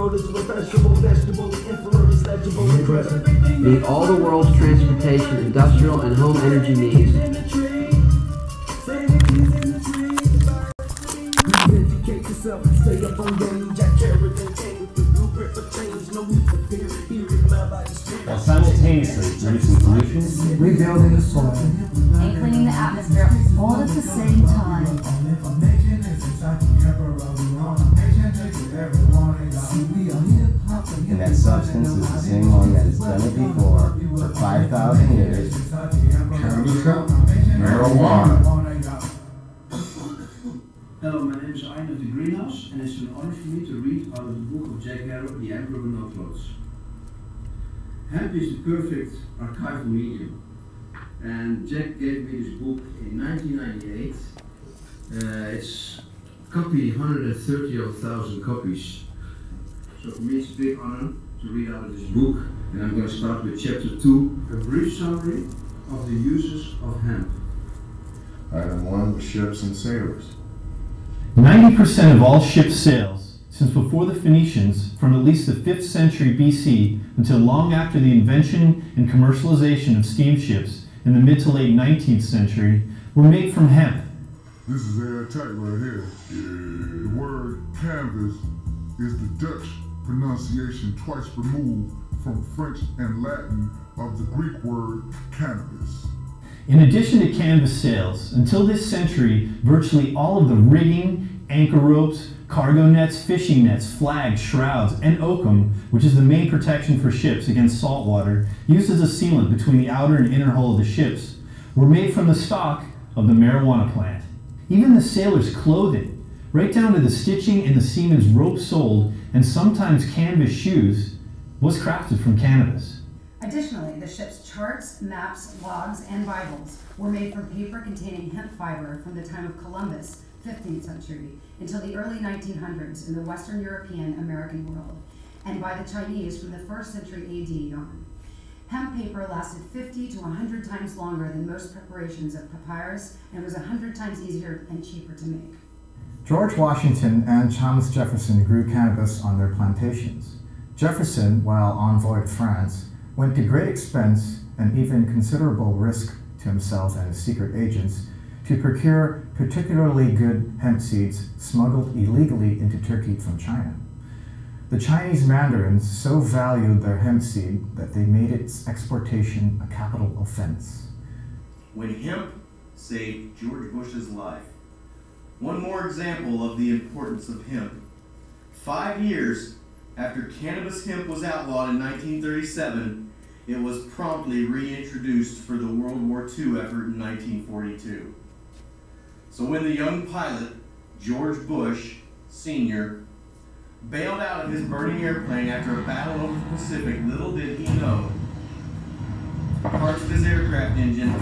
Meet all the world's transportation, industrial, and home energy needs. While simultaneously reducing pollution, rebuilding the soil, and cleaning the atmosphere all at the same time. and that substance is the same one that has done it before for 5,000 years. Marijuana. Hello, my name is Ian of the Greenhouse, and it's an honor for me to read out of the book of Jack Garrow, The Emperor with No Clothes. Hemp is the perfect archival medium, and Jack gave me this book in 1998. It's copy 130,000 copies. So for me it's a big honor to read out of this book, and I'm going to start with chapter 2, a brief summary of the uses of hemp. Item 1, ships and sailors. 90% of all ship sails, since before the Phoenicians, from at least the 5th century BC until long after the invention and commercialization of steamships in the mid to late 19th century, were made from hemp. This is airtight right here. The word canvas is the Dutch pronunciation twice removed from French and Latin of the Greek word cannabis. In addition to canvas sails, until this century, virtually all of the rigging, anchor ropes, cargo nets, fishing nets, flags, shrouds, and oakum, which is the main protection for ships against salt water, used as a sealant between the outer and inner hull of the ships, were made from the stalk of the marijuana plant. Even the sailors' clothing, right down to the stitching in the seamen's rope soled and sometimes canvas shoes, was crafted from cannabis. Additionally, the ship's charts, maps, logs, and Bibles were made from paper containing hemp fiber from the time of Columbus, 15th century, until the early 1900s in the Western European American world, and by the Chinese from the 1st century AD on. Hemp paper lasted 50 to 100 times longer than most preparations of papyrus, and was 100 times easier and cheaper to make. George Washington and Thomas Jefferson grew cannabis on their plantations. Jefferson, while envoy to France, went to great expense and even considerable risk to himself and his secret agents to procure particularly good hemp seeds smuggled illegally into Turkey from China. The Chinese mandarins so valued their hemp seed that they made its exportation a capital offense. When hemp saved George Bush's life. One more example of the importance of hemp. 5 years after cannabis hemp was outlawed in 1937, it was promptly reintroduced for the World War II effort in 1942. So when the young pilot, George Bush, Sr., bailed out of his burning airplane after a battle over the Pacific, little did he know parts of his aircraft engine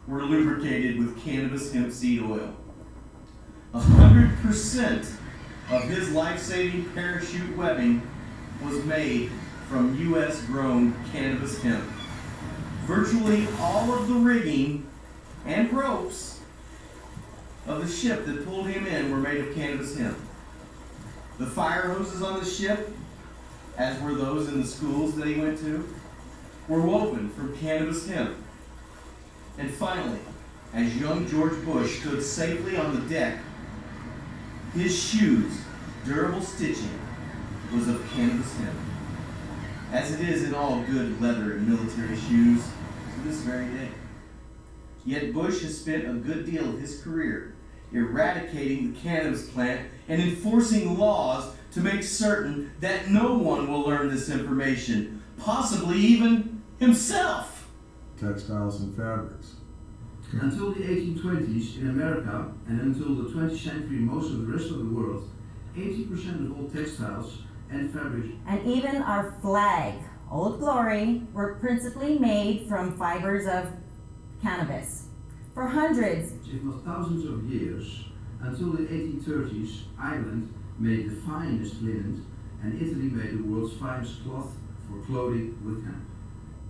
were lubricated with cannabis hemp seed oil. 100% of his life-saving parachute webbing was made from U.S.-grown cannabis hemp. Virtually all of the rigging and ropes of the ship that pulled him in were made of cannabis hemp. The fire hoses on the ship, as were those in the schools that he went to, were woven from cannabis hemp. And finally, as young George Bush stood safely on the deck, his shoes, durable stitching, was of cannabis hemp, as it is in all good leather and military shoes to this very day. Yet Bush has spent a good deal of his career eradicating the cannabis plant and enforcing laws to make certain that no one will learn this information, possibly even himself. Textiles and fabrics. Until the 1820s in America, and until the 20th century most of the rest of the world, 80% of all textiles and fabrics, and even our flag, Old Glory, were principally made from fibers of cannabis. For hundreds, if not thousands of years, until the 1830s, Ireland made the finest linen, and Italy made the world's finest cloth for clothing with hemp.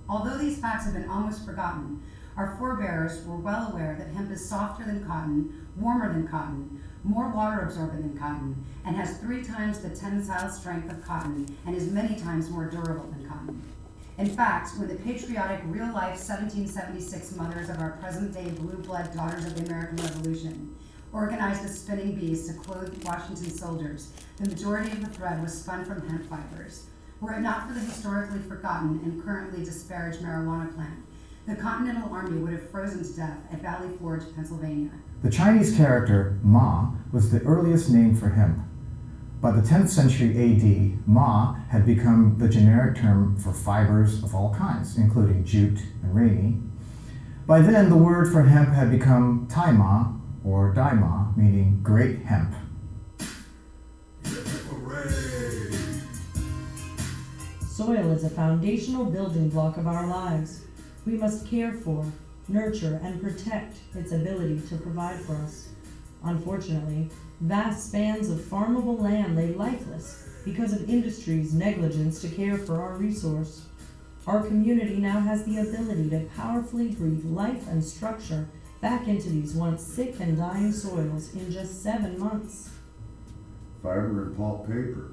Although these facts have been almost forgotten, our forebears were well aware that hemp is softer than cotton, warmer than cotton, more water absorbent than cotton, and has 3 times the tensile strength of cotton and is many times more durable than cotton. In fact, when the patriotic, real-life 1776 mothers of our present-day blue-blood daughters of the American Revolution organized the spinning bees to clothe Washington soldiers, the majority of the thread was spun from hemp fibers. Were it not for the historically forgotten and currently disparaged marijuana plant, the Continental Army would have frozen to death at Valley Forge, Pennsylvania. The Chinese character Ma was the earliest name for hemp. By the 10th century AD, Ma had become the generic term for fibers of all kinds, including jute and rami. By then, the word for hemp had become Tai Ma, or Dai Ma, meaning great hemp. Soil is a foundational building block of our lives. We must care for, nurture, and protect its ability to provide for us. Unfortunately, vast spans of farmable land lay lifeless because of industry's negligence to care for our resource. Our community now has the ability to powerfully breathe life and structure back into these once sick and dying soils in just 7 months. Fiber and pulp paper.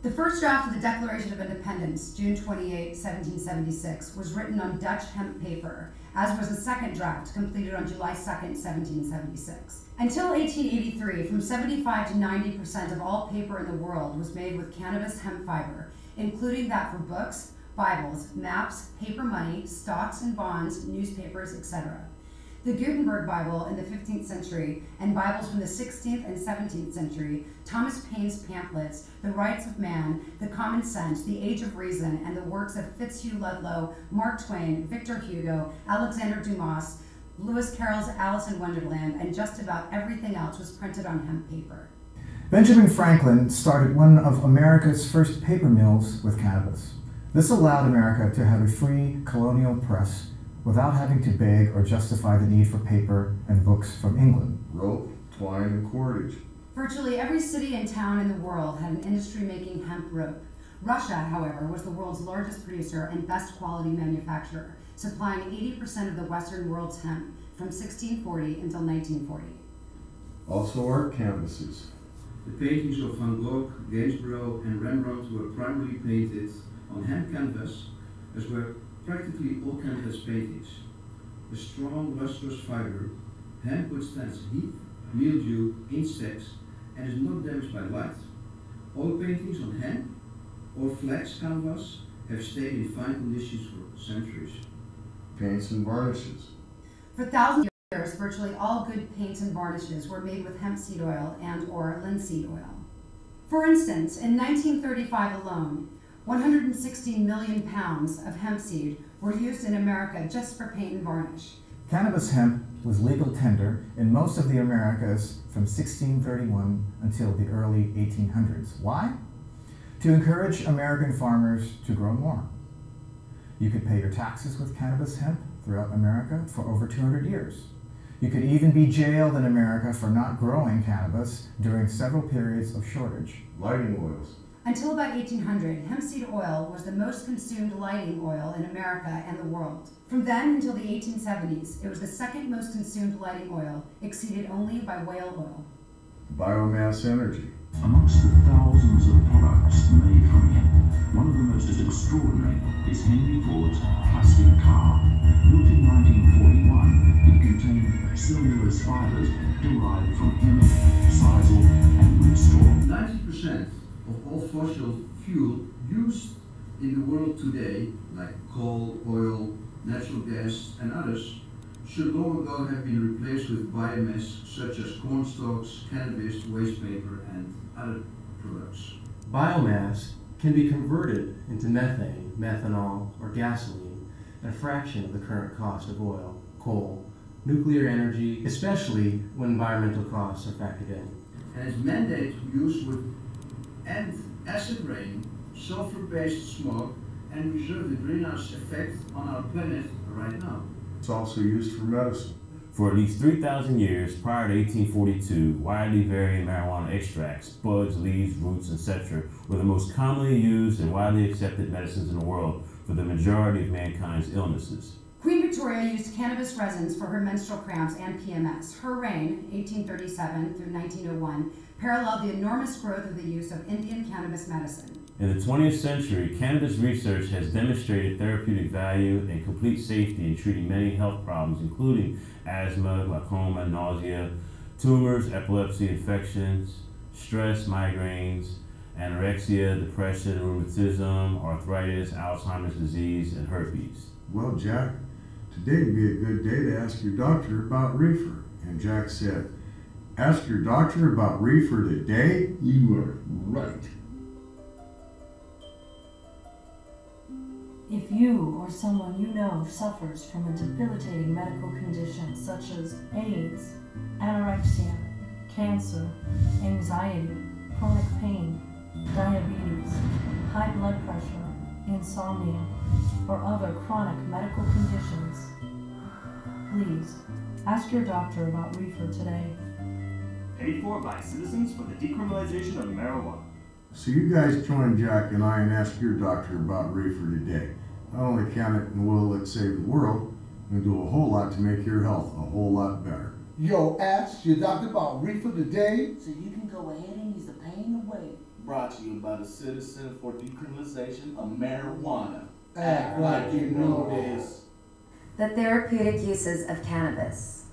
The first draft of the Declaration of Independence, June 28, 1776, was written on Dutch hemp paper, as was the second draft, completed on July 2, 1776. Until 1883, from 75 to 90% of all paper in the world was made with cannabis hemp fiber, including that for books, Bibles, maps, paper money, stocks and bonds, newspapers, etc. The Gutenberg Bible in the 15th century, and Bibles from the 16th and 17th century, Thomas Paine's pamphlets, The Rights of Man, The Common Sense, The Age of Reason, and the works of Fitzhugh Ludlow, Mark Twain, Victor Hugo, Alexander Dumas, Lewis Carroll's Alice in Wonderland, and just about everything else was printed on hemp paper. Benjamin Franklin started one of America's first paper mills with cannabis. This allowed America to have a free colonial press without having to beg or justify the need for paper and books from England. Rope, twine, and cordage. Virtually every city and town in the world had an industry making hemp rope. Russia, however, was the world's largest producer and best quality manufacturer, supplying 80% of the Western world's hemp from 1640 until 1940. Also art canvases. The paintings of Van Gogh, Gainsborough, and Rembrandt were primarily painted on hemp canvas, as were practically all canvas paintings. The strong, lustrous fiber, hemp withstands heat, mildew, insects, and is not damaged by light. All paintings on hemp or flax canvas have stayed in fine conditions for centuries. Paints and varnishes. For thousands of years, virtually all good paints and varnishes were made with hemp seed oil and or linseed oil. For instance, in 1935 alone, 160 million pounds of hemp seed were used in America just for paint and varnish. Cannabis hemp was legal tender in most of the Americas from 1631 until the early 1800s. Why? To encourage American farmers to grow more. You could pay your taxes with cannabis hemp throughout America for over 200 years. You could even be jailed in America for not growing cannabis during several periods of shortage. Lighting oils. Until about 1800, hemp seed oil was the most consumed lighting oil in America and the world. From then until the 1870s, it was the second most consumed lighting oil, exceeded only by whale oil. Biomass energy. Amongst the thousands of products made from hemp, one of the most extraordinary is Henry Ford's plastic car. Built in 1941, it contained cellulose fibers derived from hemp, sisal, and root straw. 90% of all fossil fuel used in the world today, like coal, oil, natural gas, and others, should long ago have been replaced with biomass such as corn stalks, cannabis, waste paper, and other products. Biomass can be converted into methane, methanol, or gasoline at a fraction of the current cost of oil, coal, nuclear energy, especially when environmental costs are factored in. And its mandate use would end acid rain, sulfur-based smoke, and reserve the greenhouse effect on our planet right now. It's also used for medicine. For at least 3,000 years prior to 1842, widely varying marijuana extracts, buds, leaves, roots, etc. were the most commonly used and widely accepted medicines in the world for the majority of mankind's illnesses. Queen Victoria used cannabis resins for her menstrual cramps and PMS. Her reign, 1837 through 1901, paralleled the enormous growth of the use of Indian cannabis medicine. In the 20th century, cannabis research has demonstrated therapeutic value and complete safety in treating many health problems, including asthma, glaucoma, nausea, tumors, epilepsy, infections, stress, migraines, anorexia, depression, rheumatism, arthritis, Alzheimer's disease, and herpes. Well, Jack, today would be a good day to ask your doctor about reefer. And Jack said, ask your doctor about reefer today? You are right. If you or someone you know suffers from a debilitating medical condition such as AIDS, anorexia, cancer, anxiety, chronic pain, diabetes, high blood pressure, insomnia, or other chronic medical conditions, please ask your doctor about reefer today. Paid for by Citizens for the Decriminalization of Marijuana. So you guys join Jack and I and ask your doctor about reefer today. Not only can it and will it save the world, and do a whole lot to make your health a whole lot better. Yo, ask your doctor about reefer today. So you can go ahead and use the pain away. Brought to you by the Citizen for Decriminalization of Marijuana. Act like you know this. The therapeutic uses of cannabis.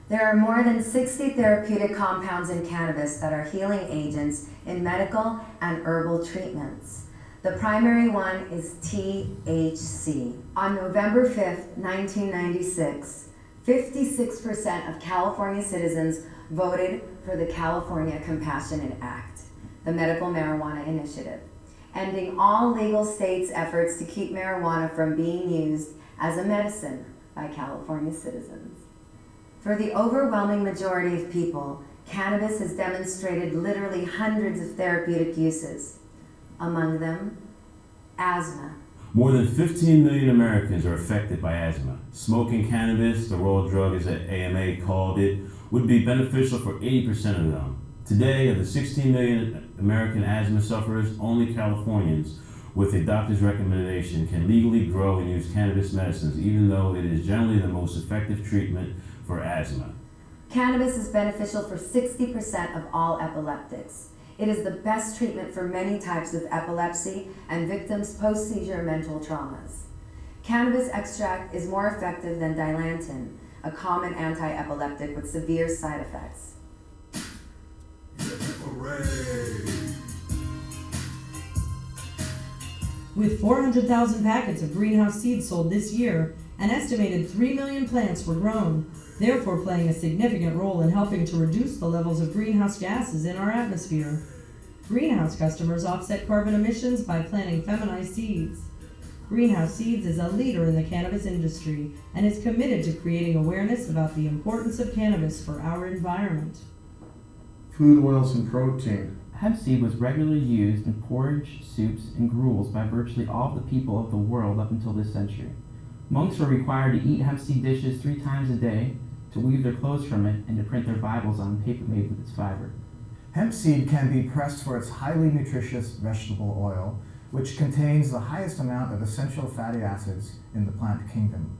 There are more than 60 therapeutic compounds in cannabis that are healing agents in medical and herbal treatments. The primary one is THC. On November 5th, 1996, 56% of California citizens voted for the California Compassionate Act, the Medical Marijuana Initiative, ending all legal states' efforts to keep marijuana from being used as a medicine by California citizens. For the overwhelming majority of people, cannabis has demonstrated literally hundreds of therapeutic uses. Among them, asthma. More than 15 million Americans are affected by asthma. Smoking cannabis, the World Drug AMA called it, would be beneficial for 80% of them. Today, of the 16 million American asthma sufferers, only Californians with a doctor's recommendation can legally grow and use cannabis medicines, even though it is generally the most effective treatment for asthma. Cannabis is beneficial for 60% of all epileptics. It is the best treatment for many types of epilepsy and victims' post-seizure mental traumas. Cannabis extract is more effective than Dilantin, a common anti-epileptic with severe side effects. With 400,000 packets of greenhouse seeds sold this year, an estimated 3 million plants were grown, therefore playing a significant role in helping to reduce the levels of greenhouse gases in our atmosphere. Greenhouse customers offset carbon emissions by planting feminized seeds. Greenhouse Seeds is a leader in the cannabis industry and is committed to creating awareness about the importance of cannabis for our environment. Food, oils, and protein. Hemp seed was regularly used in porridge, soups, and gruels by virtually all of the people of the world up until this century. Monks were required to eat hemp seed dishes 3 times a day, to weave their clothes from it, and to print their Bibles on paper made with its fiber. Hemp seed can be pressed for its highly nutritious vegetable oil, which contains the highest amount of essential fatty acids in the plant kingdom.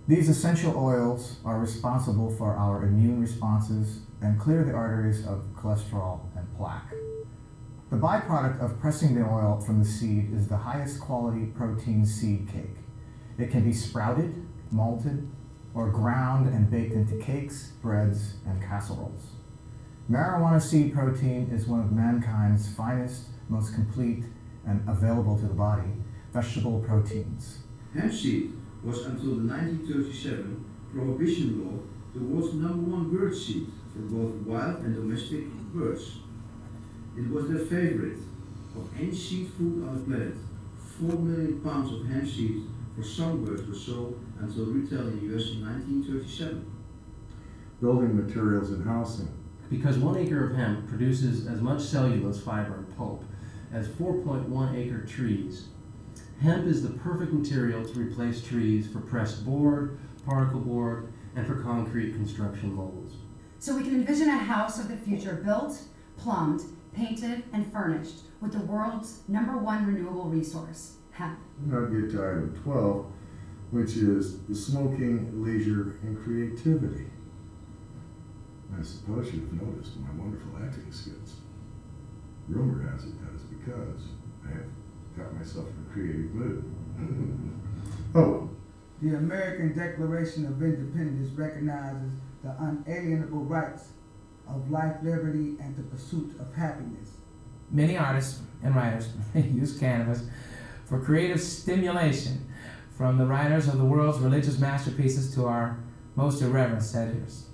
These essential oils are responsible for our immune responses and clear the arteries of cholesterol and plaque. The byproduct of pressing the oil from the seed is the highest quality protein seed cake. It can be sprouted, malted, or ground and baked into cakes, breads, and casseroles. Marijuana seed protein is one of mankind's finest, most complete, and available to the body vegetable proteins. Hemp seed was until the 1937 prohibition law the world's #1 bird seed for both wild and domestic birds. It was their favorite of any seed food on the planet. 4 million pounds of hemp seed for songbirds were sold until retail in the US in 1937. Building materials and housing. Because 1 acre of hemp produces as much cellulose, fiber, and pulp as 4.1 acre trees, hemp is the perfect material to replace trees for pressed board, particle board, and for concrete construction molds. So we can envision a house of the future built, plumbed, painted, and furnished with the world's #1 renewable resource, hemp. Now get to item 12. which is the smoking, leisure, and creativity. I suppose you've noticed my wonderful acting skills. Rumor has it that is because I have got myself in a creative mood. Oh, The American Declaration of Independence recognizes the unalienable rights of life, liberty, and the pursuit of happiness. Many artists and writers use cannabis for creative stimulation, from the writers of the world's religious masterpieces to our most irreverent satires.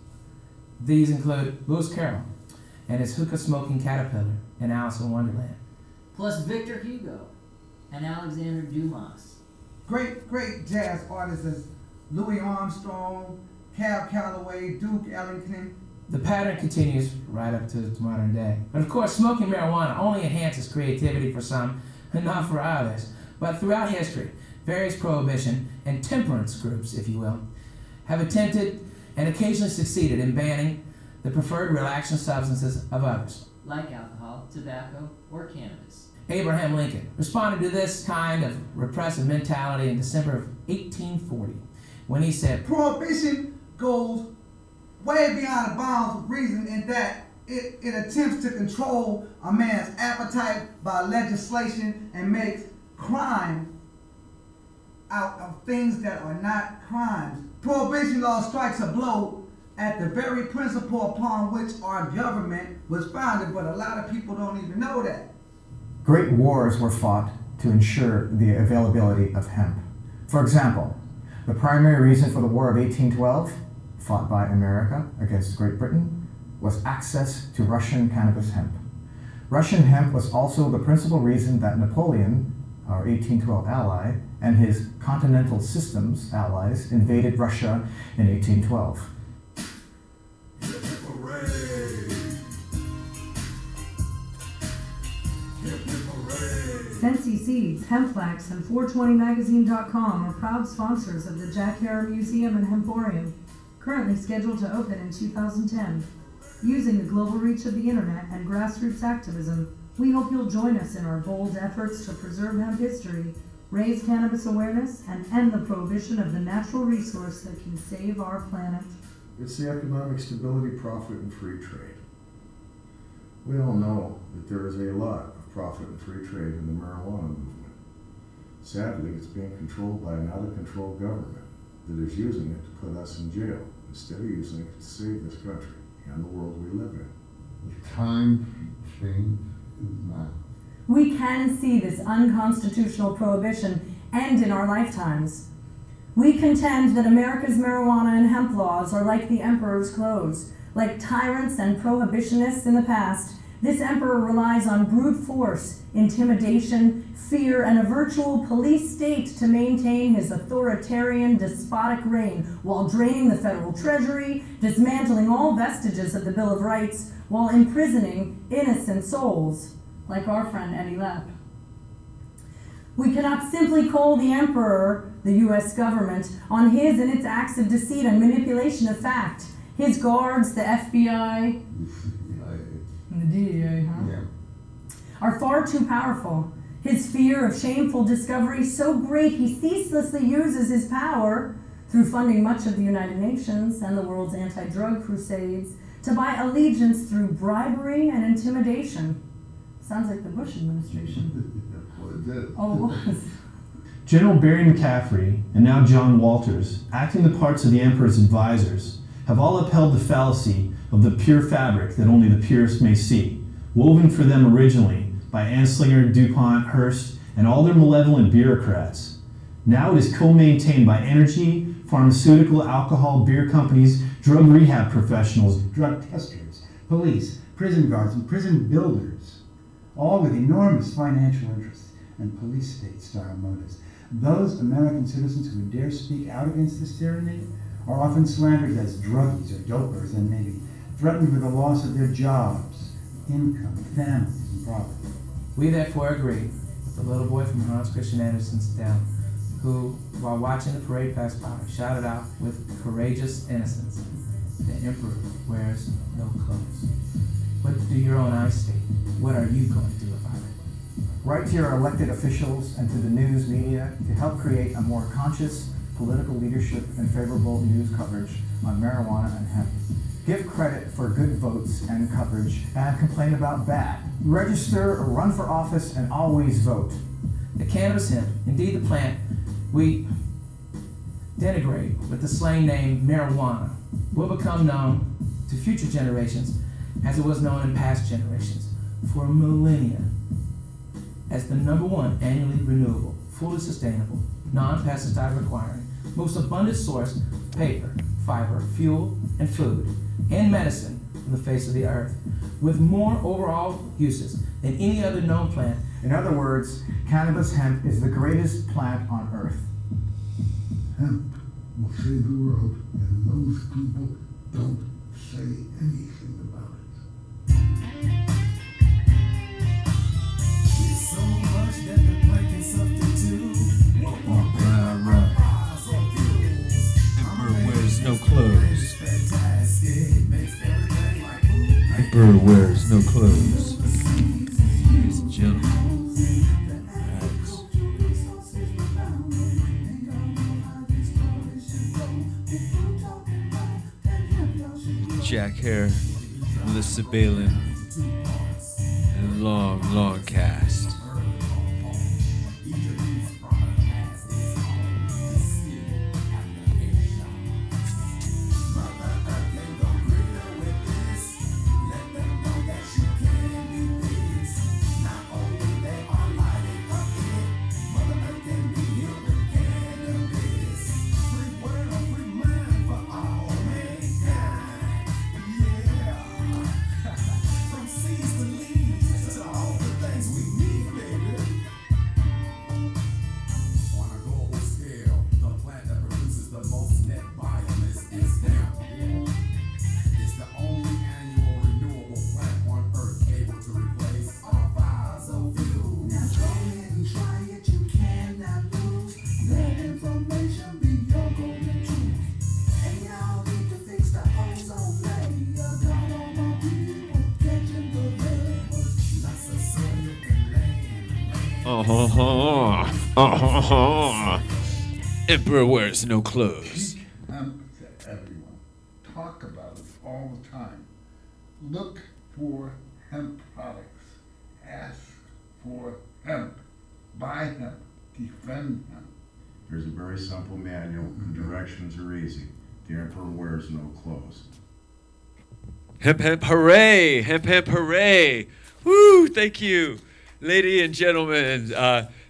These include Lewis Carroll and his hookah-smoking caterpillar in Alice in Wonderland. Plus Victor Hugo and Alexander Dumas. Great jazz artists as Louis Armstrong, Cab Calloway, Duke Ellington. The pattern continues right up to modern day. But of course, smoking marijuana only enhances creativity for some and not for others. But throughout history, various prohibition and temperance groups, if you will, have attempted and occasionally succeeded in banning the preferred relaxant substances of others. Like alcohol, tobacco, or cannabis. Abraham Lincoln responded to this kind of repressive mentality in December of 1840 when he said, Prohibition goes way beyond the bounds of reason in that it attempts to control a man's appetite by legislation and makes crime out of things that are not crimes. Prohibition law strikes a blow at the very principle upon which our government was founded, but a lot of people don't even know that. Great wars were fought to ensure the availability of hemp. For example, the primary reason for the War of 1812, fought by America against Great Britain, was access to Russian cannabis hemp. Russian hemp was also the principal reason that Napoleon, our 1812 ally, and his Continental Systems allies invaded Russia in 1812. Scentsy Seeds, Hemp Flax, and 420magazine.com are proud sponsors of the Jack Herer Museum and Hemporium, currently scheduled to open in 2010. Using the global reach of the internet and grassroots activism, we hope you'll join us in our bold efforts to preserve hemp history, raise cannabis awareness, and end the prohibition of the natural resource that can save our planet. It's the economic stability, profit, and free trade. We all know that there is a lot of profit and free trade in the marijuana movement. Sadly, it's being controlled by an out-of-control government that is using it to put us in jail instead of using it to save this country and the world we live in. The time to change is now. We can see this unconstitutional prohibition end in our lifetimes. We contend that America's marijuana and hemp laws are like the emperor's clothes. Like tyrants and prohibitionists in the past, this emperor relies on brute force, intimidation, fear, and a virtual police state to maintain his authoritarian, despotic reign, while draining the federal treasury, dismantling all vestiges of the Bill of Rights, while imprisoning innocent souls, like our friend Eddie Lepp. We cannot simply call the emperor, the U.S. government, on his and its acts of deceit and manipulation of fact. His guards, the FBI, and the DEA, are far too powerful. His fear of shameful discovery so great he ceaselessly uses his power, through funding much of the United Nations and the world's anti-drug crusades, to buy allegiance through bribery and intimidation. Sounds like the Bush administration. Oh, it was. General Barry McCaffrey and now John Walters, acting the parts of the Emperor's advisors, have all upheld the fallacy of the pure fabric that only the purest may see, woven for them originally by Anslinger, DuPont, Hearst, and all their malevolent bureaucrats. Now it is co-maintained by energy, pharmaceutical, alcohol, beer companies, drug rehab professionals, drug testers, police, prison guards, and prison builders, all with enormous financial interests and police state-style motives. Those American citizens who would dare speak out against this tyranny are often slandered as druggies or dopers and maybe threatened with the loss of their jobs, income, families, and property. We therefore agree with the little boy from Hans Christian Andersen's town, who, while watching the parade pass by, shouted out with courageous innocence, "The Emperor wears no clothes." What do your own eyes see? What are you going to do about it? Write to your elected officials and to the news media to help create a more conscious, political leadership and favorable news coverage on marijuana and hemp. Give credit for good votes and coverage and complain about bad. Register or run for office and always vote. The cannabis hemp, indeed the plant we denigrate with the slang name marijuana, will become known to future generations as it was known in past generations for millennia as the #1 annually renewable, fully sustainable, non-pesticide requiring, most abundant source of paper, fiber, fuel, and food, and medicine on the face of the earth, with more overall uses than any other known plant. In other words, cannabis hemp is the greatest plant on earth. Hemp will save the world, and those people don't say anything about it. There's so much that the plant can substitute. Emperor wears no clothes. Emperor wears no clothes. Ladies and gentlemen. Jack Hare, Melissa Balin, and Long Cast. Emperor wears no clothes. Hemp to everyone. Talk about it all the time. Look for hemp products. Ask for hemp. Buy hemp. Defend hemp. There's a very simple manual. The directions are easy. The Emperor wears no clothes. Hemp, hemp, hooray! Hemp, hemp, hooray! Woo! Thank you, ladies and gentlemen.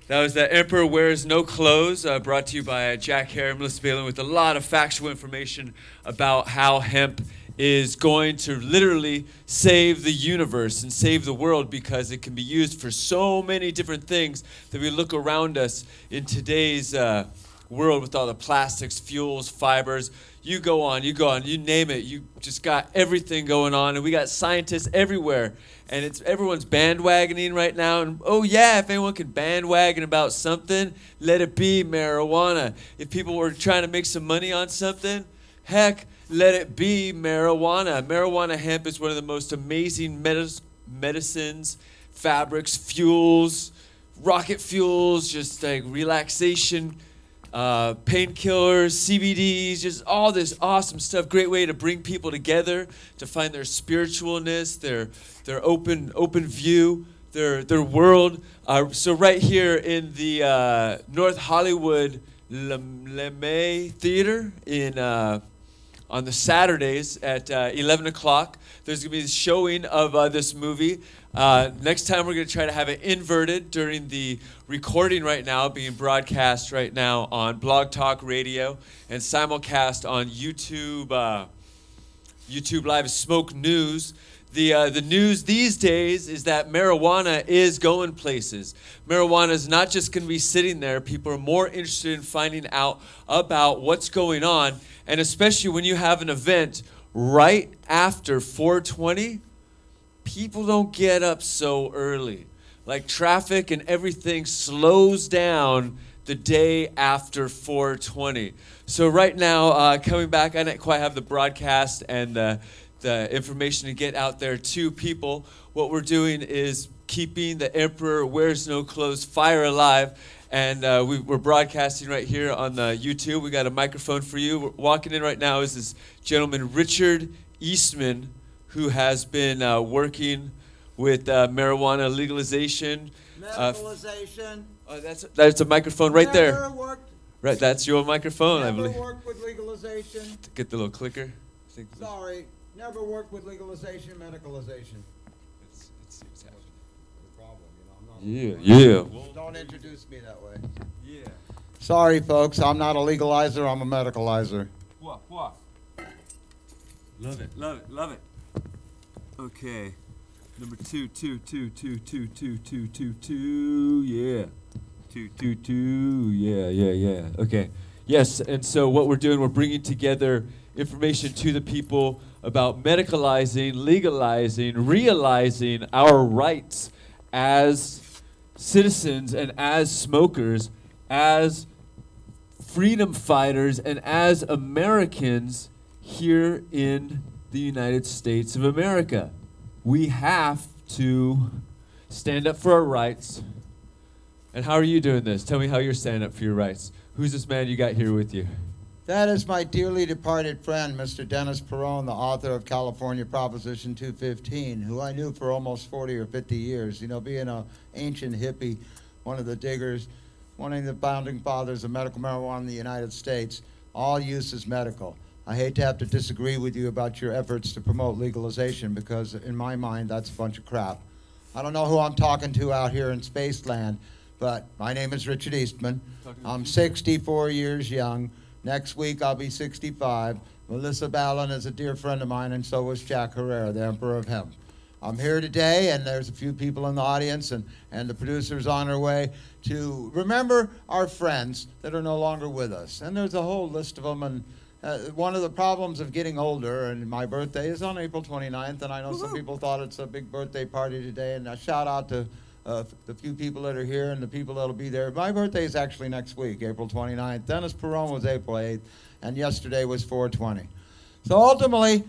That was the Emperor Wears No Clothes, brought to you by Jack Hare and Melissa Balin, with a lot of factual information about how hemp is going to literally save the universe and save the world, because it can be used for so many different things that we look around us in today's world with all the plastics, fuels, fibers. You go on, you name it. You just got everything going on, and we got scientists everywhere. And everyone's bandwagoning right now. And oh yeah, if anyone can bandwagon about something, let it be marijuana. If people were trying to make some money on something, heck, let it be marijuana. Marijuana hemp is one of the most amazing medicines, fabrics, fuels, rocket fuels, just like relaxation, painkillers, CBDs, just all this awesome stuff. Great way to bring people together, to find their spiritualness, their open view, their world. So right here in the North Hollywood LeMay Theater on the Saturdays at 11 o'clock, there's going to be the showing of this movie. Next time we're going to try to have it inverted during the recording right now, being broadcast right now on Blog Talk Radio and simulcast on YouTube. YouTube Live Smoke News. The news these days is that marijuana is going places. Marijuana is not just going to be sitting there. People are more interested in finding out about what's going on, and especially when you have an event right after 420, people don't get up so early. Like traffic and everything slows down the day after 420. So right now, coming back, I didn't quite have the broadcast and the information to get out there to people. What we're doing is keeping the Emperor Wears No Clothes fire alive. And we're broadcasting right here on the YouTube. We got a microphone for you. Walking in right now is this gentleman, Richard Eastman, who has been working with marijuana legalization. Legalization. That's a microphone right there. Never worked. Right, that's your microphone, I Never believe. worked with legalization. Get the little clicker. Sorry, never worked with legalization, medicalization. Yeah. Don't introduce me that way. Yeah. Sorry, folks, I'm not a legalizer, I'm a medicalizer. What? Love it. Okay. Number two. Yeah. Two. Yeah. Okay. Yes, and so what we're doing, we're bringing together information to the people about medicalizing, legalizing, realizing our rights as citizens and as smokers, as freedom fighters, and as Americans here in the United States of America. We have to stand up for our rights. And how are you doing this? Tell me how you're standing up for your rights. Who's this man you got here with you? That is my dearly departed friend, Mr. Dennis Peron, the author of California Proposition 215, who I knew for almost 40 or 50 years. You know, being an ancient hippie, one of the diggers, one of the founding fathers of medical marijuana in the United States, all use is medical. I hate to have to disagree with you about your efforts to promote legalization because in my mind, that's a bunch of crap. I don't know who I'm talking to out here in Spaceland, but my name is Richard Eastman. I'm 64 years young. Next week, I'll be 65. Melissa Ballin is a dear friend of mine, and so was Jack Herrera, the Emperor of Hemp. I'm here today, and there's a few people in the audience, and the producer's on her way to remember our friends that are no longer with us. And there's a whole list of them, and one of the problems of getting older, and my birthday is on April 29th, and I know some people thought it's a big birthday party today, and a shout out to the few people that are here and the people that'll be there. My birthday is actually next week, April 29th. Dennis Peron was April 8th, and yesterday was 4/20. So ultimately,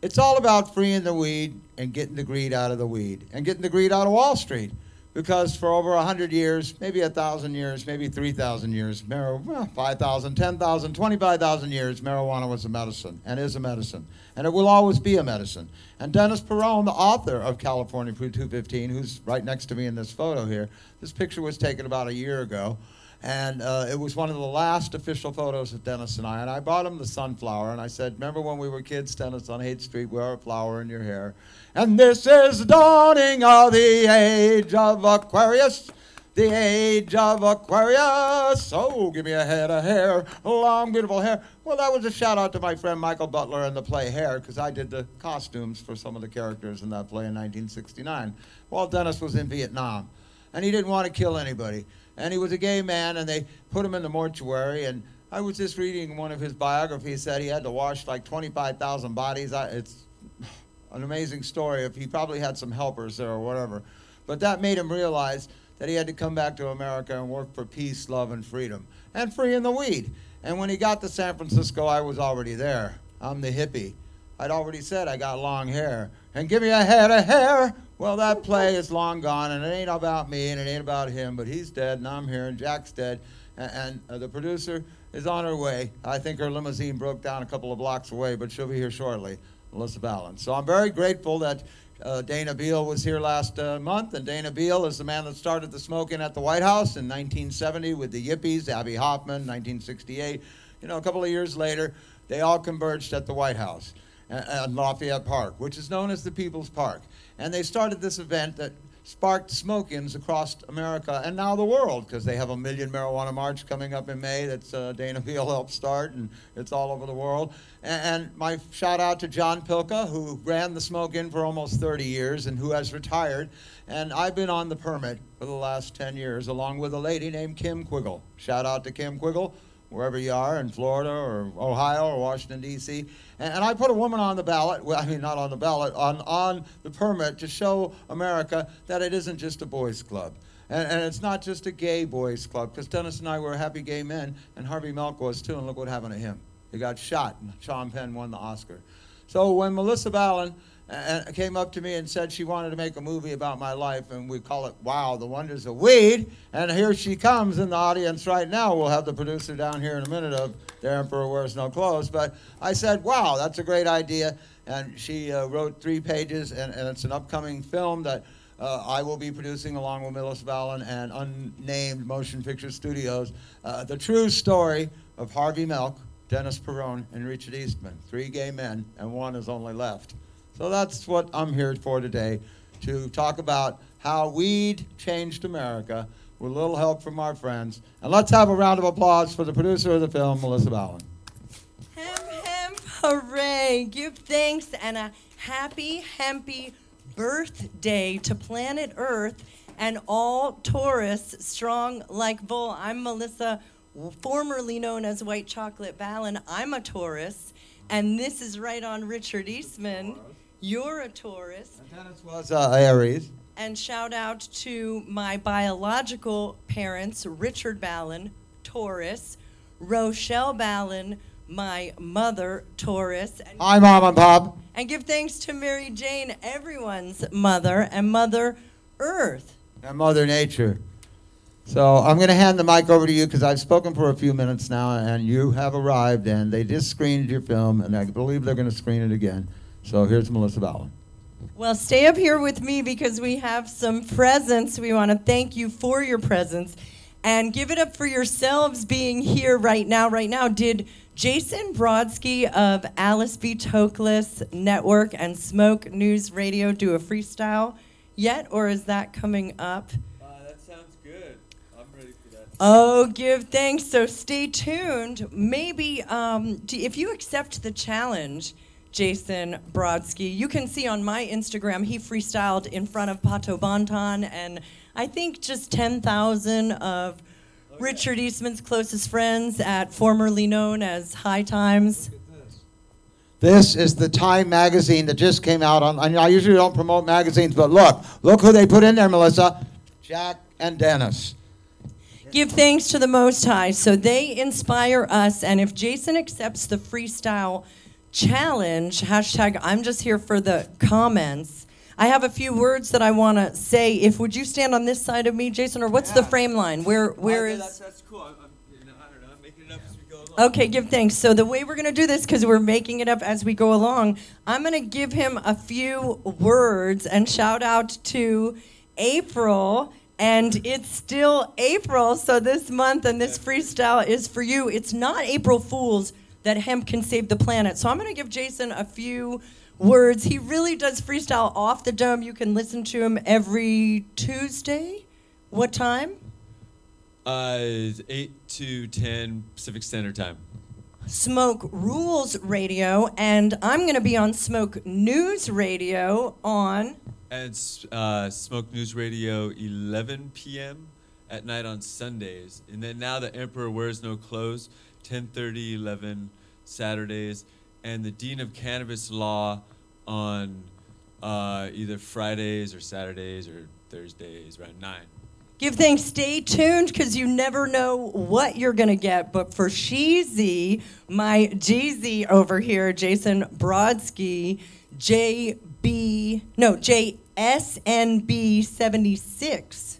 it's all about freeing the weed and getting the greed out of the weed and getting the greed out of Wall Street. Because for over 100 years, maybe 1,000 years, maybe 3,000 years, 5,000, 10,000, 25,000 years, marijuana was a medicine and is a medicine. And it will always be a medicine. And Dennis Peron, the author of California 215, who's right next to me in this photo here, this picture was taken about a year ago. And it was one of the last official photos of Dennis and I bought him the sunflower, and I said, remember when we were kids, Dennis, on Haight Street, wear a flower in your hair. And this is the dawning of the age of Aquarius, the age of Aquarius. Oh, give me a head of hair, long, beautiful hair. Well, that was a shout out to my friend Michael Butler in the play Hair, because I did the costumes for some of the characters in that play in 1969. Well, Dennis was in Vietnam, and he didn't want to kill anybody. And he was a gay man, and they put him in the mortuary. And I was just reading one of his biographies, said he had to wash like 25,000 bodies. It's an amazing story. If he probably had some helpers there or whatever. But that made him realize that he had to come back to America and work for peace, love, and freedom. And freeing the weed. And when he got to San Francisco, I was already there. I'm the hippie. I'd already said I got long hair. And give me a head of hair. Well, that play is long gone, and it ain't about me, and it ain't about him, but he's dead, and I'm here, and Jack's dead, and the producer is on her way. I think her limousine broke down a couple of blocks away, but she'll be here shortly, Melissa Ballin. So I'm very grateful that Dana Beal was here last month, and Dana Beal is the man that started the smoking at the White House in 1970 with the Yippies, Abby Hoffman, 1968. You know, a couple of years later, they all converged at the White House and Lafayette Park, which is known as the People's Park. And they started this event that sparked smoke-ins across America and now the world, because they have a Million Marijuana March coming up in May that's Dana Beal helped start, and it's all over the world. And my shout out to John Pilka, who ran the smoke-in for almost 30 years and who has retired. And I've been on the permit for the last 10 years, along with a lady named Kim Quiggle. Shout out to Kim Quiggle, wherever you are, in Florida or Ohio or Washington, D.C. And I put a woman on the ballot, well, I mean, not on the ballot, on the permit to show America that it isn't just a boys' club. And it's not just a gay boys' club, because Dennis and I were happy gay men, and Harvey Milk was too, and look what happened to him. He got shot, and Sean Penn won the Oscar. So when Melissa Ballin and came up to me and said she wanted to make a movie about my life, and we call it Wow, the Wonders of Weed. And here she comes in the audience right now. We'll have the producer down here in a minute of The Emperor Wears No Clothes. But I said, wow, that's a great idea. And she wrote 3 pages, and it's an upcoming film that I will be producing along with Melissa Vallon and Unnamed Motion Picture Studios. The true story of Harvey Milk, Dennis Perrone, and Richard Eastman. 3 gay men, and 1 is only left. So that's what I'm here for today, to talk about how weed changed America with a little help from our friends. And let's have a round of applause for the producer of the film, Melissa Vallon. Hooray! Give thanks and a happy, hempy birthday to planet Earth and all Taurus strong like bull. I'm Melissa, formerly known as White Chocolate Vallon. I'm a Taurus, and this is right on Richard Eastman. You're a Taurus. And Dennis was Aries. And shout out to my biological parents, Richard Vallon, Taurus, Rochelle Vallon, my mother, Taurus. And hi, Mom and Pop. And give thanks to Mary Jane, everyone's mother, and Mother Earth. And Mother Nature. So I'm going to hand the mic over to you because I've spoken for a few minutes now, and you have arrived, and they just screened your film, and I believe they're going to screen it again. So here's Melissa Vallon. Well, stay up here with me because we have some presents. We want to thank you for your presence and give it up for yourselves being here right now. Right now, did Jason Brodsky of Alice B. Toklas Network and Smoke News Radio do a freestyle yet, or is that coming up? That sounds good. I'm ready for that. Oh, give thanks. So stay tuned. Maybe if you accept the challenge, Jason Brodsky, you can see on my Instagram he freestyled in front of Pato Bonton and I think just 10,000 of Richard Eastman's closest friends at formerly known as High Times. This is the Time magazine that just came out on. I usually don't promote magazines, but look who they put in there, Melissa. Jack and Dennis. Give thanks to the Most High. So they inspire us, and if Jason accepts the freestyle challenge, hashtag I'm just here for the comments, I have a few words that I want to say. Would you stand on this side of me, Jason, or what's the frame line? Where is? That's cool. I don't know. I'm making it up as we go along. Okay, give thanks. So the way we're going to do this, because we're making it up as we go along, I'm going to give him a few words and shout out to April. And it's still April, so this month and this freestyle is for you. It's not April Fool's that hemp can save the planet. So I'm going to give Jason a few words. He really does freestyle off the dome. You can listen to him every Tuesday. What time? 8 to 10 Pacific Standard Time. Smoke Rules Radio, and I'm going to be on Smoke News Radio on... And Smoke News Radio 11 p.m. at night on Sundays. And then now The Emperor Wears No Clothes, 10:30, 11 Saturdays. And the Dean of Cannabis Law on either Fridays or Saturdays or Thursdays around 9. Give thanks. Stay tuned because you never know what you're going to get. But for Sheezy, my Jeezy over here, Jason Brodsky, JSNB76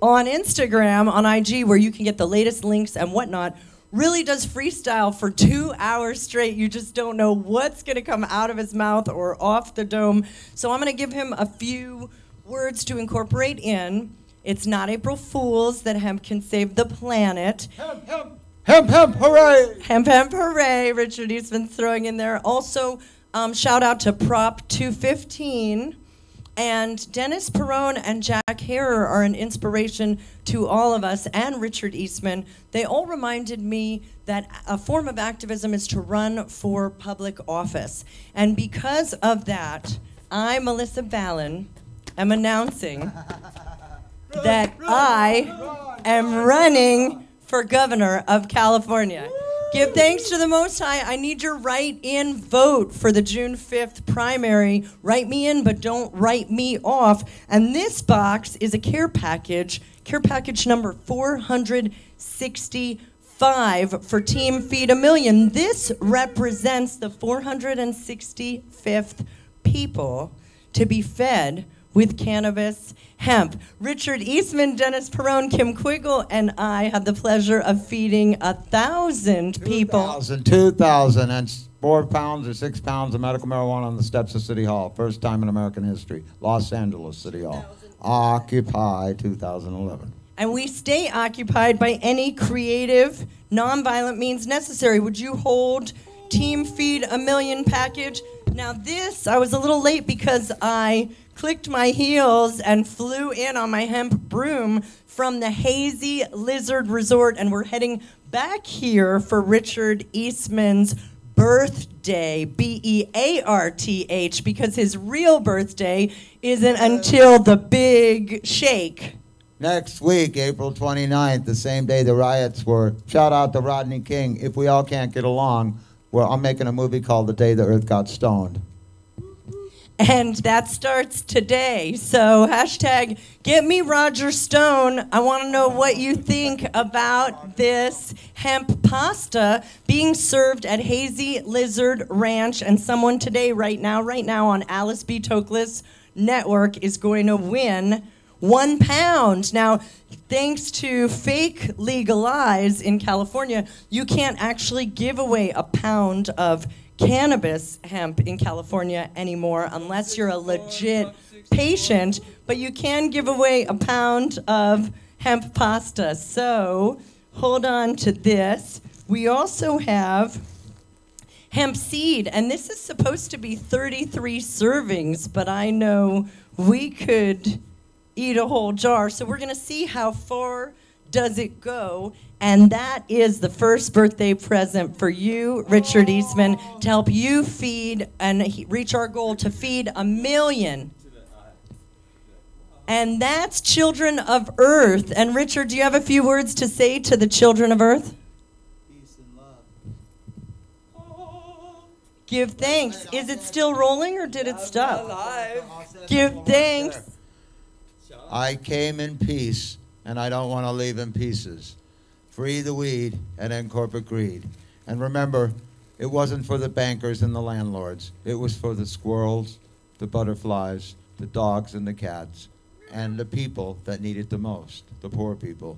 on Instagram, on IG, where you can get the latest links and whatnot, really does freestyle for 2 hours straight. You just don't know what's going to come out of his mouth or off the dome. So I'm going to give him a few words to incorporate in. It's not April Fool's that hemp can save the planet. Hemp, hemp, hemp, hemp, hooray! Hemp, hemp, hooray. Richard Eastman throwing in there. Also, shout out to Prop 215. And Dennis Perrone and Jack Herer are an inspiration to all of us, and Richard Eastman. They all reminded me that a form of activism is to run for public office. And because of that, I, Melissa Vallon, am announcing that I am running for governor of California. Give thanks to the Most High. I need your write-in vote for the June 5th primary. Write me in, but don't write me off. And this box is a care package number 465 for Team Feed a Million. This represents the 465th people to be fed with cannabis hemp. Richard Eastman, Dennis Perone, Kim Quiggle, and I had the pleasure of feeding 1,000 people. 2,000 and 4 pounds or 6 pounds of medical marijuana on the steps of City Hall. First time in American history. Los Angeles City Hall. Occupy 2011. And we stay occupied by any creative, nonviolent means necessary. Would you hold Team Feed a Million package? Now this, I was a little late because I clicked my heels and flew in on my hemp broom from the Hazy Lizard Resort, and we're heading back here for Richard Eastman's birthday, B-E-A-R-T-H, because his real birthday isn't until the big shake. Next week, April 29th, the same day the riots were. Shout out to Rodney King. If we all can't get along, well, I'm making a movie called The Day the Earth Got Stoned. And that starts today. So hashtag get me Roger Stone. I want to know what you think about this hemp pasta being served at Hazy Lizard Ranch. And someone today, right now on Alice B. Toklas Network is going to win £1. Now, thanks to fake legalize in California, you can't actually give away a pound of cannabis hemp in California anymore unless you're a legit patient, but you can give away a pound of hemp pasta. So hold on to this. We also have hemp seed, and this is supposed to be 33 servings, but I know we could eat a whole jar. So we're gonna see how far does it go. And that is the first birthday present for you, Richard Eastman, to help you feed and reach our goal to feed 1 million. And that's Children of Earth. And Richard, do you have a few words to say to the Children of Earth? Peace and love. Give thanks. Is it still rolling or did it stop? Give thanks. I came in peace, and I don't want to leave in pieces. Free the weed and end corporate greed. And remember, it wasn't for the bankers and the landlords. It was for the squirrels, the butterflies, the dogs and the cats, and the people that need it the most, the poor people.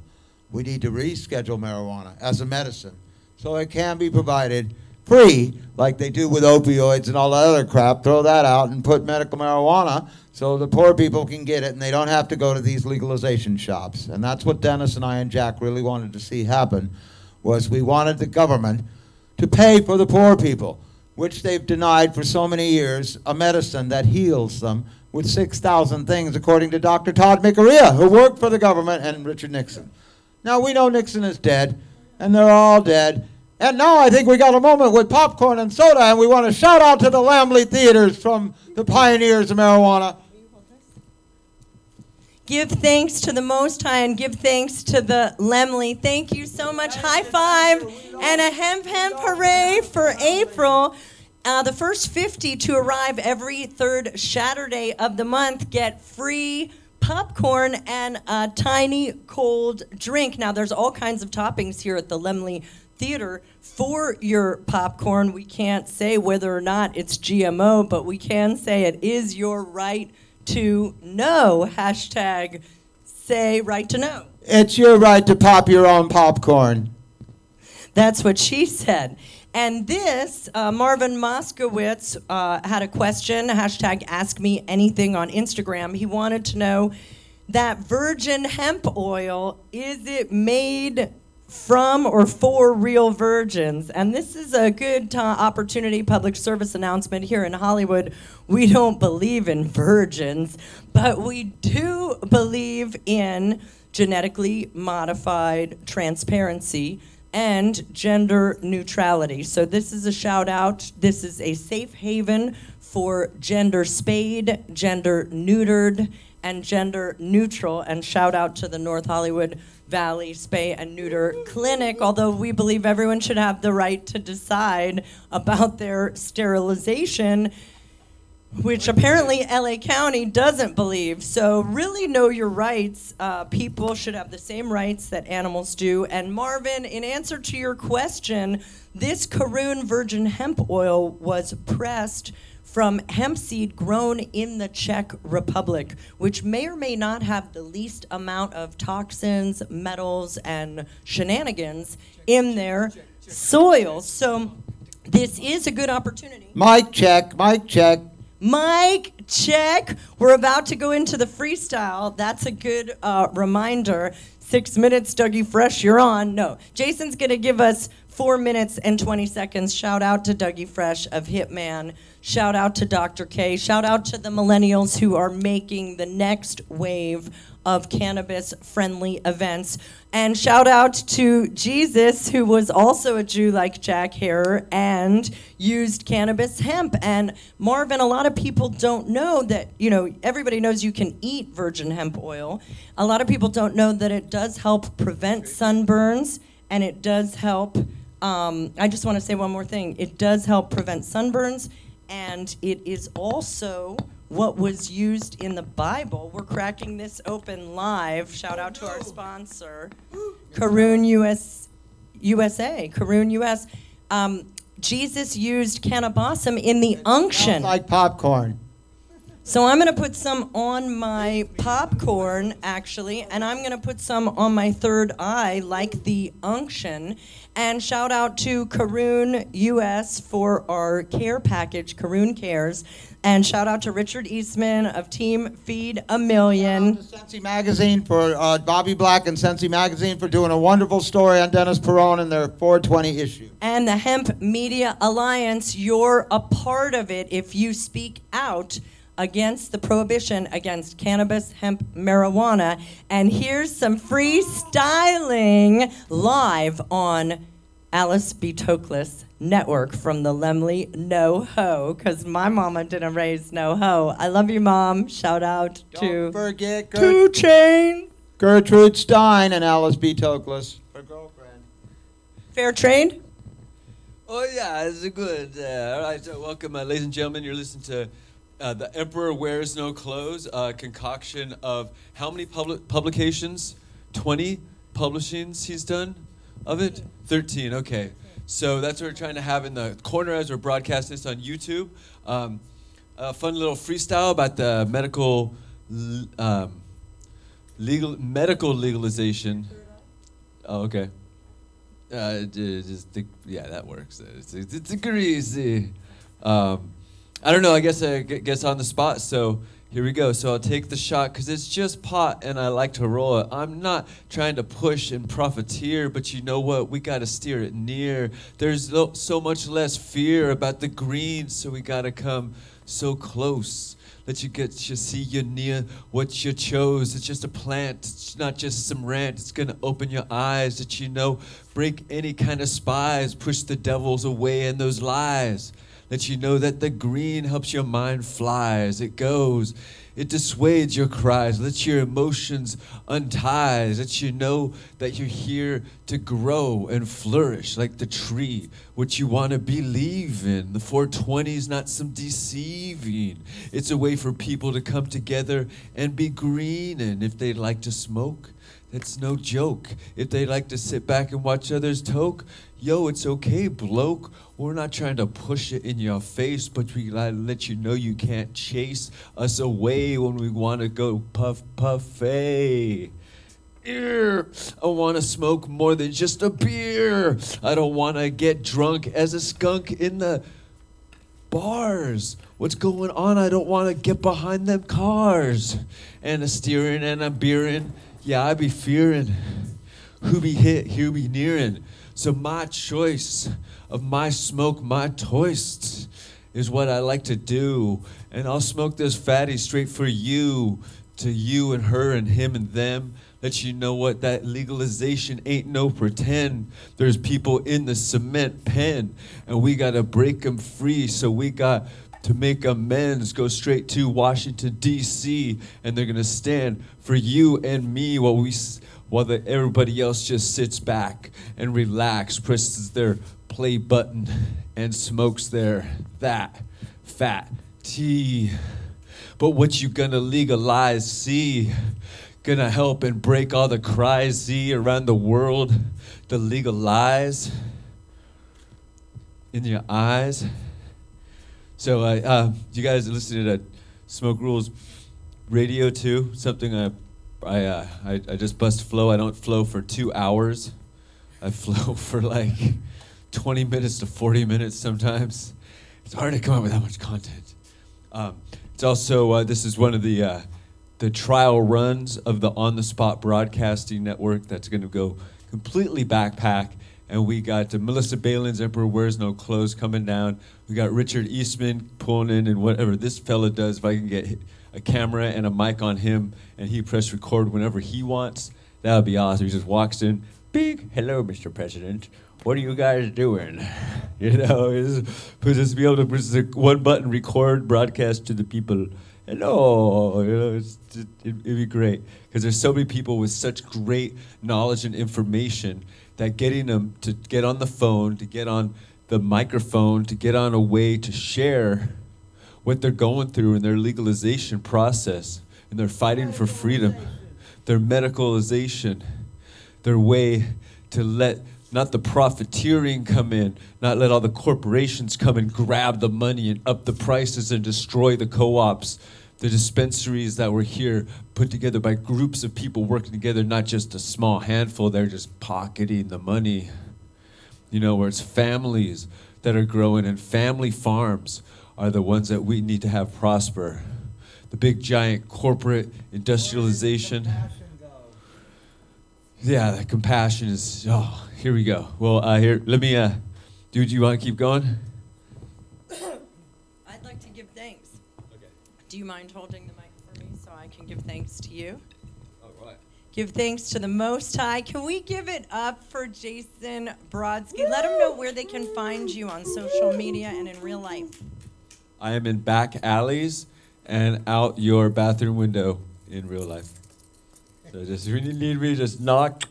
We need to reschedule marijuana as a medicine so it can be provided free, like they do with opioids and all that other crap. Throw that out and put medical marijuana so the poor people can get it and they don't have to go to these legalization shops. And that's what Dennis and I and Jack really wanted to see happen, was we wanted the government to pay for the poor people, which they've denied for so many years, a medicine that heals them with 6,000 things, according to Dr. Todd McArea, who worked for the government, and Richard Nixon. Now, we know Nixon is dead, and they're all dead. And now I think we got a moment with popcorn and soda, and we want to shout out to the Lamley Theaters from the pioneers of marijuana. Give thanks to the Most High and give thanks to the Lemley. Thank you so much. High five and a hemp hooray for April. The first 50 to arrive every third Saturday of the month get free popcorn and a tiny cold drink. Now, there's all kinds of toppings here at the Lemley Theater for your popcorn. We can't say whether or not it's GMO, but we can say it is your right to know. Hashtag say right to know. It's your right to pop your own popcorn. That's what she said. And this, Marvin Moskowitz had a question, hashtag ask me anything on Instagram. He wanted to know that virgin hemp oil, is it made from or for real virgins? And this is a good opportunity, public service announcement here in Hollywood. We don't believe in virgins, but we do believe in genetically modified transparency and gender neutrality. So this is a shout out. This is a safe haven for gender spayed, gender neutered, and gender neutral. And shout out to the North Hollywood Valley Spay and Neuter Clinic, although we believe everyone should have the right to decide about their sterilization, which apparently LA County doesn't believe. So really know your rights. People should have the same rights that animals do. And Marvin, in answer to your question, this Caroon virgin hemp oil was pressed from hemp seed grown in the Czech Republic, which may or may not have the least amount of toxins, metals, and shenanigans in their soil. So this is a good opportunity. Mic check, mic check. Mic check. We're about to go into the freestyle. That's a good reminder. 6 minutes, Dougie Fresh, you're on. No, Jason's going to give us 4 minutes and 20 seconds. Shout out to Dougie Fresh of Hitman. Shout out to Dr. K. Shout out to the millennials who are making the next wave of cannabis-friendly events. And shout out to Jesus, who was also a Jew like Jack Herer and used cannabis hemp. And Marvin, a lot of people don't know that, you know, everybody knows you can eat virgin hemp oil. A lot of people don't know that it does help prevent sunburns, and it does help, I just want to say one more thing. It does help prevent sunburns, and it is also what was used in the Bible. We're cracking this open live. Shout out to our sponsor, Caroon USA. Caroon US. Jesus used cannabosum in the unction. Sounds like popcorn. So I'm going to put some on my popcorn, actually, and I'm going to put some on my third eye, like the unction. And shout out to Caroon US for our care package, Caroon Cares. And shout out to Richard Eastman of Team Feed a Million. Sensi Magazine for Bobby Black and Sensi Magazine for doing a wonderful story on Dennis Peron in their 420 issue. And the Hemp Media Alliance, you're a part of it if you speak out against the prohibition against cannabis, hemp, marijuana. And here's some freestyling live on Alice B. Toklas Network from the Lemley No Ho, because my mama didn't raise no ho. I love you, Mom. Shout out to Don't forget 2 Chainz. Gertrude Stein and Alice B. Toklas. Her girlfriend. Fair trade? Oh, yeah, it's good. All right, so welcome, ladies and gentlemen. You're listening to The Emperor Wears No Clothes, a concoction of how many publications? 20 publishings he's done of it? 13, okay. So that's what we're trying to have in the corner as we're broadcasting this on YouTube. A fun little freestyle about the medical legalization. Oh, okay. Yeah, that works. It's greasy. I don't know. I guess on the spot. So here we go. So I'll take the shot because it's just pot and I like to roll it. I'm not trying to push and profiteer, but you know what? We got to steer it near. There's so much less fear about the green, so we got to come so close. Let you see you're near what you chose. It's just a plant. It's not just some rant. It's going to open your eyes that you know, break any kind of spies, push the devils away and those lies. Let you know that the green helps your mind fly as it goes. It dissuades your cries, lets your emotions untie, lets you know that you're here to grow and flourish like the tree, what you want to believe in. The 420 is not some deceiving. It's a way for people to come together and be green, and if they'd like to smoke, that's no joke. If they like to sit back and watch others toke, yo, it's okay, bloke. We're not trying to push it in your face, but we let you know you can't chase us away when we want to go puff puffy. I want to smoke more than just a beer. I don't want to get drunk as a skunk in the bars. What's going on? I don't want to get behind them cars. And a steering and a beering. Yeah, I be fearing who be hit, who be nearing. So my choice of my smoke, my toast is what I like to do. And I'll smoke this fatty straight for you, to you and her and him and them. Let you know what that legalization ain't no pretend. There's people in the cement pen and we gotta break them free. So we got to make amends, go straight to Washington, D.C. and they're gonna stand for you and me while everybody else just sits back and relax, presses their play button and smokes that fat tea. But what you gonna legalize, see, gonna help and break all the cries, see, around the world, the legalize in your eyes. So you guys are listening to Smoke Rules Radio too. Something I just bust flow. I don't flow for 2 hours. I flow for like 20 minutes to 40 minutes sometimes. It's hard to come up with that much content. It's also this is one of the trial runs of the On the Spot Broadcasting Network that's going to go completely backpack. And we got Melissa Balin's Emperor Wears No Clothes coming down. We got Richard Eastman pulling in, and whatever this fella does, if I can get a camera and a mic on him and he press record whenever he wants, that would be awesome. He just walks in, big, hello, Mr. President. What are you guys doing? You know, just be able to push the one button, record, broadcast to the people. Hello, you know, it'd be great. Because there's so many people with such great knowledge and information that getting them to get on the phone, to get on the microphone, to get on a way to share what they're going through in their legalization process, and they're fighting for freedom, their medicalization, their way to let not the profiteering come in, not let all the corporations come and grab the money and up the prices and destroy the co-ops, the dispensaries that were here put together by groups of people working together, not just a small handful, they're just pocketing the money. You know, where it's families that are growing, and family farms are the ones that we need to have prosper. The big giant corporate industrialization. Yeah, the compassion is, oh, here we go. Well, here, let me, dude, you want to keep going? I'd like to give thanks. Okay. Do you mind holding the mic for me so I can give thanks to you? All right. Give thanks to the Most High. Can we give it up for Jason Brodsky? Let them know where they can find you on social media and in real life. I am in back alleys and out your bathroom window in real life. So just when you need me, just knock.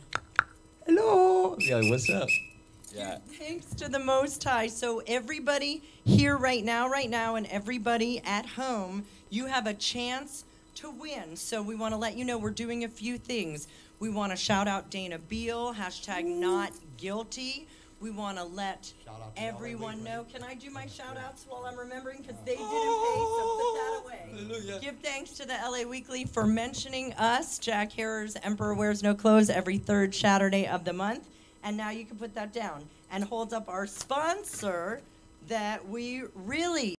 Hello. Yeah, what's up? Yeah. Thanks to the Most High. So everybody here right now, and everybody at home, you have a chance to win. So we want to let you know we're doing a few things. We want to shout out Dana Beal, #NotGuilty. We want to let everyone know. Can I do my shout outs while I'm remembering? Because they didn't pay, so put that away. Hallelujah. Give thanks to the LA Weekly for mentioning us, Jack Herer's Emperor Wears No Clothes, every third Saturday of the month. And now you can put that down and hold up our sponsor that we really